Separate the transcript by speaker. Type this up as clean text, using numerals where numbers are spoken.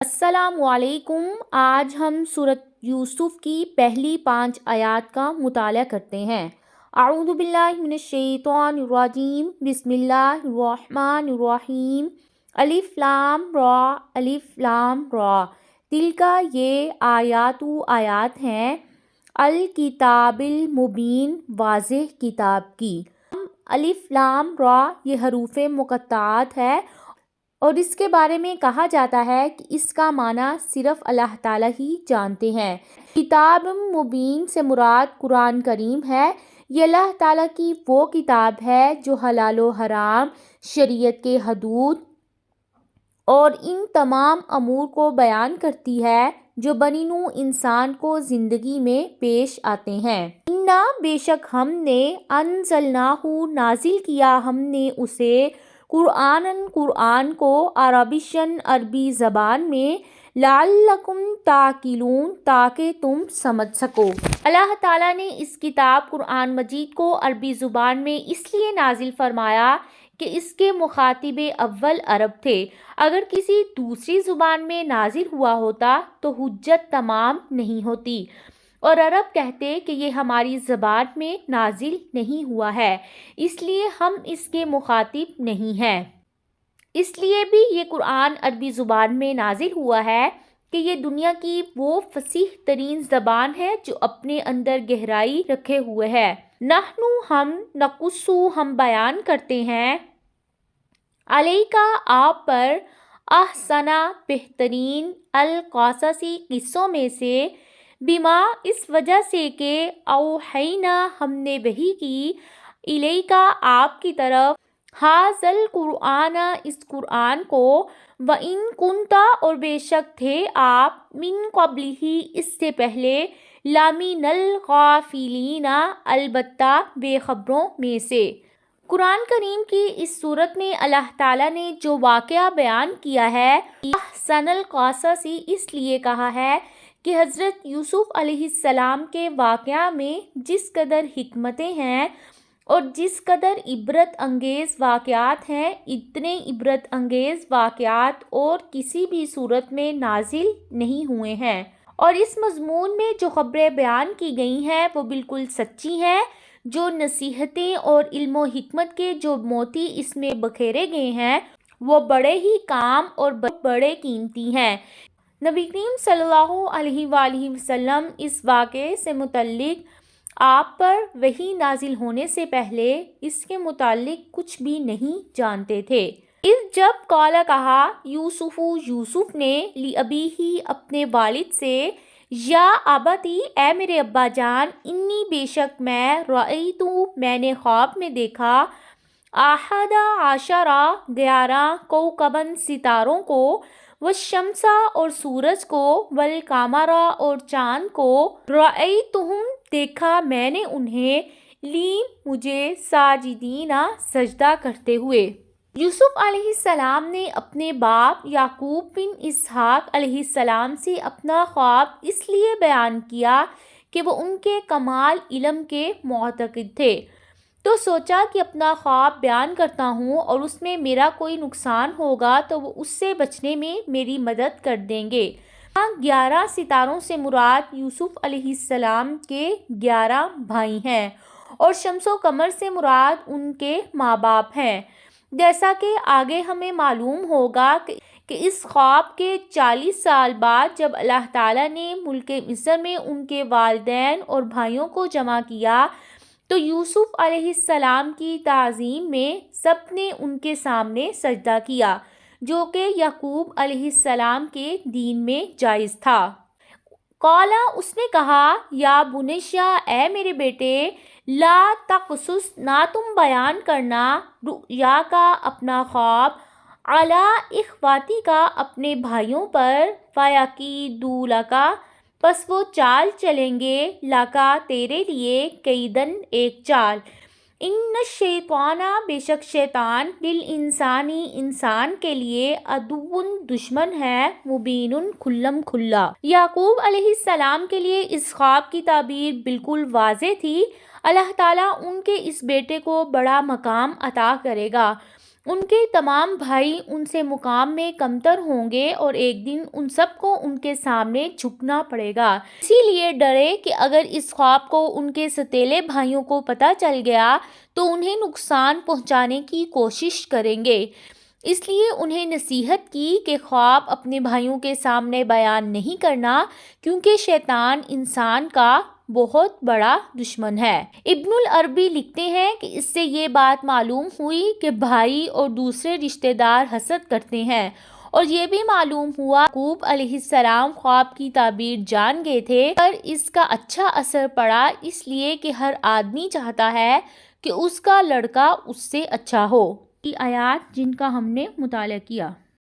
Speaker 1: السلام علیکم۔ آج ہم سورۃ یوسف کی پہلی 5 آیات کا مطالعہ کرتے ہیں۔ اعوذ باللہ من الشیطان الرجیم، بسم اللہ الرحمن الرحیم۔ الف لام را، الف لام را، تلکا یہ آیات ہیں، الکتاب المبین، واضح کتاب کی۔ الف لام را یہ حروف مقطعات ہے اور اس کے بارے میں کہا جاتا ہے کہ اس کا معنی صرف اللہ تعالیٰ ہی جانتے ہیں۔ کتاب مبین سے مراد قرآن کریم ہے۔ یہ اللہ تعالیٰ کی وہ کتاب ہے جو حلال و حرام، شریعت کے حدود اور ان تمام امور کو بیان کرتی ہے جو بنی نوع انسان کو زندگی میں پیش آتے ہیں۔ انا بے شک ہم نے، انزلناہ نازل کیا ہم نے اسے، قرآن کو، عربیًا عربی زبان میں، لعلکم تعقلون تاکہ تم سمجھ سکو۔ اللہ تعالیٰ نے اس کتاب قرآن مجید کو عربی زبان میں اس لیے نازل فرمایا کہ اس کے مخاطب اول عرب تھے۔ اگر کسی دوسری زبان میں نازل ہوا ہوتا تو حجت تمام نہیں ہوتی اور عرب کہتے کہ یہ ہماری زبان میں نازل نہیں ہوا ہے، اس لیے ہم اس کے مخاطب نہیں ہیں۔ اس لیے بھی یہ قرآن عربی زبان میں نازل ہوا ہے کہ یہ دنیا کی وہ فصیح ترین زبان ہے جو اپنے اندر گہرائی رکھے ہوئے ہے۔ نحنو ہم، نقصو ہم بیان کرتے ہیں، علیکا آپ پر، احسنا بہترین، القصصی قصوں میں سے، بما اس وجہ سے کہ، اوحینا ہم نے وحی کی، الیکا آپ کی طرف، ھذا القرآن اس قرآن کو، وَإِن كُنْتَ اور بے شک تھے آپ، من قبلہ اس سے پہلے، لَمِنَ الْغَافِلِينَ البتہ بے خبروں میں سے۔ قرآن کریم کی اس صورت میں اللہ تعالیٰ نے جو واقعہ بیان کیا ہے، احسن القصص اس لیے کہا ہے کہ حضرت یوسف علیہ السلام کے واقعہ میں جس قدر حکمتیں ہیں اور جس قدر عبرت انگیز واقعات ہیں، اتنے عبرت انگیز واقعات اور کسی بھی صورت میں نازل نہیں ہوئے ہیں، اور اس مضمون میں جو خبریں بیان کی گئی ہیں وہ بالکل سچی ہیں۔ جو نصیحتیں اور علم و حکمت کے جو موتی اس میں بکھیرے گئے ہیں وہ بڑے ہی کام اور بڑے قیمتی ہیں۔ نبی کریم صلی اللہ علیہ وآلہ وسلم اس واقعے سے متعلق آپ پر وحی نازل ہونے سے پہلے اس کے متعلق کچھ بھی نہیں جانتے تھے۔ اس جب قالا کہا، یوسف نے، لِأَبِیہِ اپنے والد سے، یا ابتی اے میرے ابا جان، انی بے شک میں، رأیت میں نے خواب میں دیکھا، احد عشرہ 11 کوکباً ستاروں کو، والشمس اور سورج کو، والقمر اور چاند کو، رأیتہم دیکھا میں نے انہیں، لی مجھے، ساجدین سجدہ کرتے ہوئے۔ یوسف علیہ السلام نے اپنے باپ یعقوب بن اسحاق علیہ السلام سے اپنا خواب اس لیے بیان کیا کہ وہ ان کے کمال علم کے معتقد تھے، تو سوچا کہ اپنا خواب بیان کرتا ہوں اور اس میں میرا کوئی نقصان ہوگا تو وہ اس سے بچنے میں میری مدد کر دیں گے۔ 11 ستاروں سے مراد یوسف علیہ السلام کے 11 بھائی ہیں اور شمس و قمر سے مراد ان کے ماں باپ ہیں، جیسا کہ آگے ہمیں معلوم ہوگا کہ اس خواب کے 40 سال بعد جب اللہ تعالیٰ نے ملک مصر میں ان کے والدین اور بھائیوں کو جمع کیا تو یوسف علیہ السلام کی تعظیم میں سب نے ان کے سامنے سجدہ کیا، جو کہ یعقوب علیہ السلام کے دین میں جائز تھا۔ قالا اس نے کہا، یا بنیا اے میرے بیٹے، لا تقصص نہ تم بیان کرنا، رؤیا کا اپنا خواب، علی اخواتی کا اپنے بھائیوں پر، فیکیدوا لک پس وہ چال چلیں گے، لکا تیرے لیے، کیدن ایک چال، ان الشیطان بے شک شیطان، للانسانی انسان کے لیے، عدو دشمن ہے، مبین کھلم کھلا۔ یعقوب علیہ السلام کے لیے اس خواب کی تعبیر بالکل واضح تھی۔ اللہ تعالیٰ ان کے اس بیٹے کو بڑا مقام عطا کرے گا، ان کے تمام بھائی ان سے مقام میں کمتر ہوں گے اور ایک دن ان سب کو ان کے سامنے جھکنا پڑے گا۔ اسی لیے ڈرے کہ اگر اس خواب کو ان کے ستیلے بھائیوں کو پتہ چل گیا تو انہیں نقصان پہنچانے کی کوشش کریں گے۔ اس لیے انہیں نصیحت کی کہ خواب اپنے بھائیوں کے سامنے بیان نہیں کرنا، کیونکہ شیطان انسان کا بہت بڑا دشمن ہے۔ ابن العربی لکھتے ہیں کہ اس سے یہ بات معلوم ہوئی کہ بھائی اور دوسرے رشتہ دار حسد کرتے ہیں، اور یہ بھی معلوم ہوا یعقوب علیہ السلام خواب کی تعبیر جان گئے تھے، پر اس کا اچھا اثر پڑا اس لیے کہ ہر آدمی چاہتا ہے کہ اس کا لڑکا اس سے اچھا ہو۔ یہ آیات جن کا ہم نے مطالعہ کیا۔